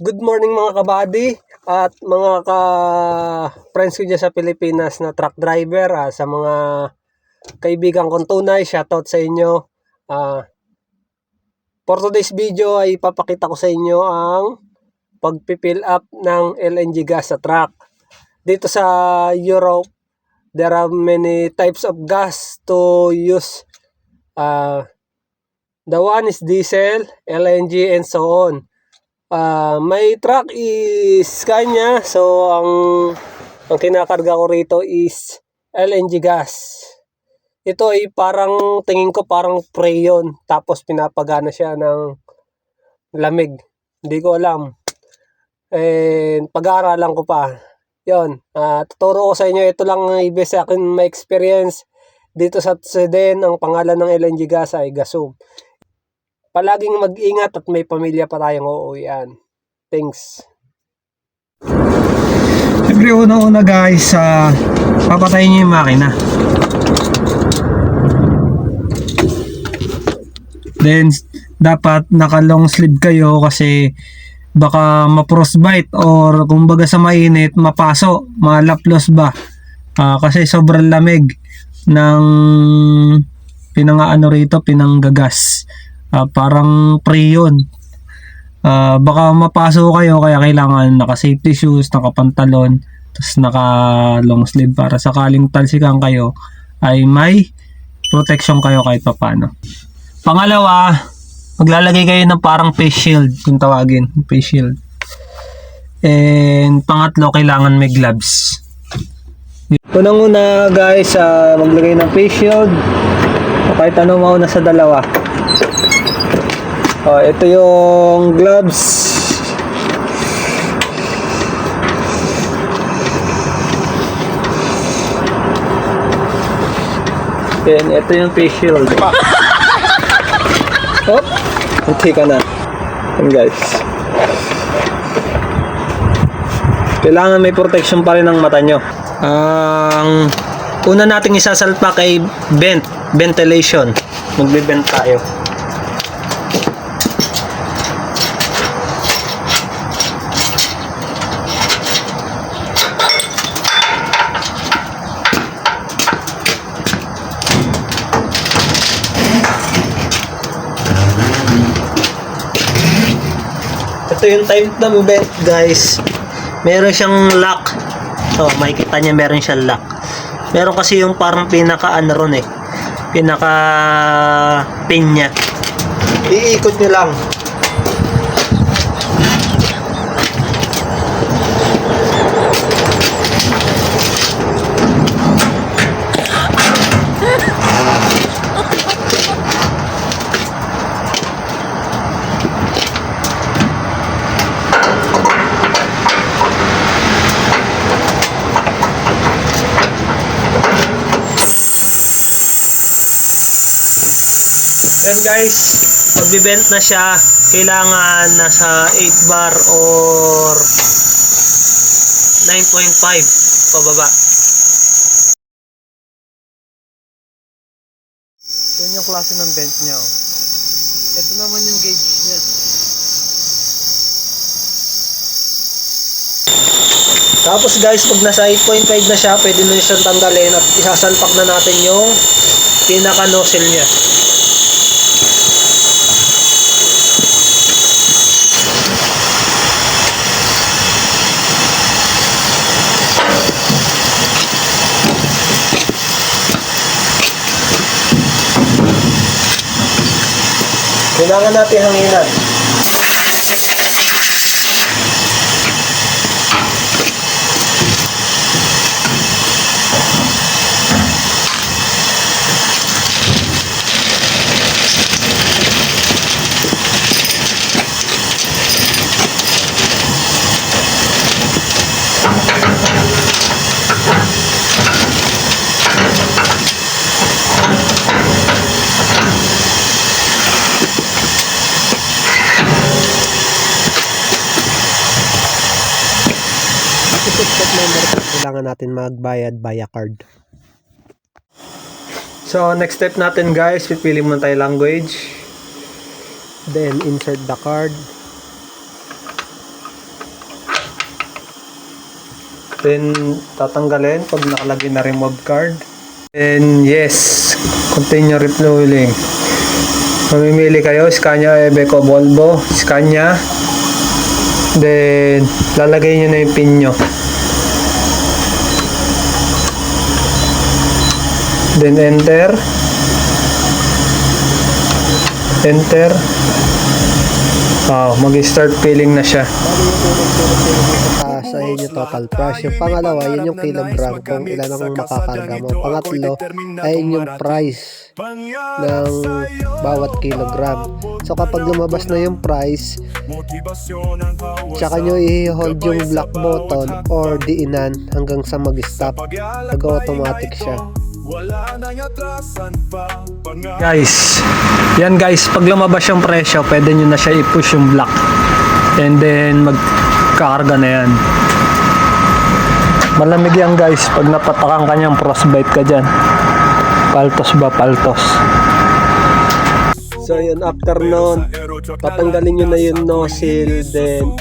Good morning mga kabady at mga ka-friends ko dyan sa Pilipinas na truck driver. Sa mga kaibigan kong tunay, shoutout sa inyo. For today's video ay ipapakita ko sa inyo ang pagpipill up ng LNG gas sa truck. Dito sa Europe, there are many types of gas to use. The one is diesel, LNG, and so on. My truck is Scania, so ang kinakarga ko rito is LNG gas. Ito ay parang tingin ko parang freon, tapos pinapagana siya ng lamig. Hindi ko alam. Pag-aaralan ko pa. Yon. Tuturo ko sa inyo, ito lang ibig sa akin may experience dito sa Sweden. Ang pangalan ng LNG gas ay Gasum. Palaging mag-ingat at may pamilya pa tayong uuwian. Thanks. Siyempre una guys, papatayin nyo yung makina. Then dapat naka long sleeve kayo kasi baka ma-frostbite or kumbaga sa mainit mapaso, malaplos ba. Kasi sobrang lamig ng pinanggagas. Parang freon. Baka mapaso kayo kaya kailangan naka safety shoes, naka pantalon, tapos naka long sleeve para sakaling talsikan kayo ay may protection kayo kahit papano. Pangalawa, maglalagay kayo ng parang face shield kung tawagin, face shield. And pangatlo, kailangan may gloves. Unang-una guys, maglagay ng face shield. Kahit ano mauna sa dalawa. Ito yung gloves. Then ito yung face shield. Hindi ka na. Yan guys. Kailangan may protection pa rin ng mata nyo. Ang una nating isasalpak ay ventilation. Magbe-vent tayo. Ito yung type ng vent guys. Meron siyang lock. Makikita niya meron siyang lock. Meron kasi yung parang pinaka ron pinaka pin niya. Iikot niyo lang. Yan guys, pag-bent na siya, kailangan nasa 8 bar or 9.5 pababa. Yan yung klase ng vent niya. Ito naman yung gauge niya. Tapos guys, pag nasa 8.5 na siya, pwede na siyang tanggalin at isasalpak na natin yung pinaka nozzle niya. Kailangan natin hanginan. Kailangan natin magbayad via card. So next step natin guys, pipili muna tayo language. Then insert the card. Then, tatanggalin pag nakalagay na remove card. And yes, continue refueling. Mamimili kayo, Scania, Iveco, Volvo, Scania. Then, lalagay nyo na yung pin nyo. Then, enter. Enter. Mag-start filling na siya. Sa inyo total price. Yung pangalawa, yun yung kilogram kung ilan ang makakarga mo. Pangatlo, ay yung price ng bawat kilogram. So kapag lumabas na yung price, tsaka nyo i-hold yung black button or diinan hanggang sa mag-stop. Mag-automatic siya. Guys, yan guys, pag lumabas yung presyo, pwede nyo na siya i-push yung block. And then, magkakarga na yan. Malamig yan guys, pag napatakan ka niyang frostbite ka dyan. Paltos ba, paltos. So yun, after nun, tatanggalin nyo na yung nozzle, then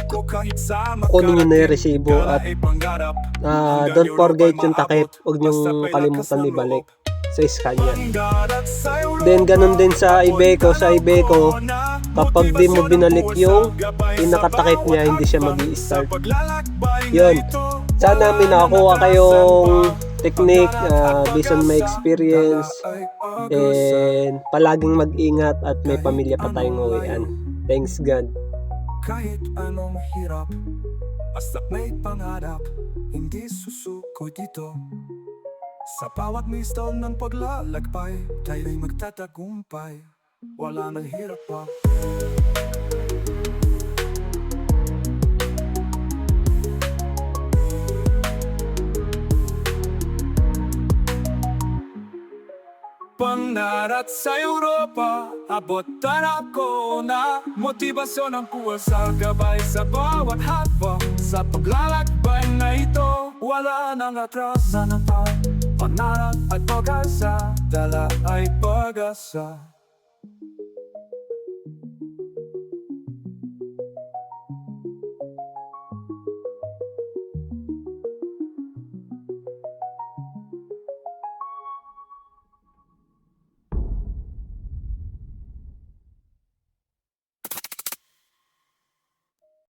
kunin nyo na yung resibo at don't forget yung takip, huwag nyong kalimutan ibalik sa Scania. Then ganun din sa Iveco, kapag di mo binalik yung pinakatakip niya, hindi siya mag-i-start. Yun, sana may nakakuha kayong technique based on my experience, and palaging mag-ingat at may pamilya pa tayong uwian. Thanks God. Kahit anong hirap, basta may pangarap, hindi susuko dito. Sa bawat milestone ng paglalakbay, tayo'y magtatagumpay, wala nang hirap pa. Pangarap sa Europa, abutan ako na motibasyon ang puwersa, gabay sa bawat hakbang. Sa paglalakbay na ito, wala nang atrasan ng taon. Pangarap at pag-asa, dala ay pag-asa.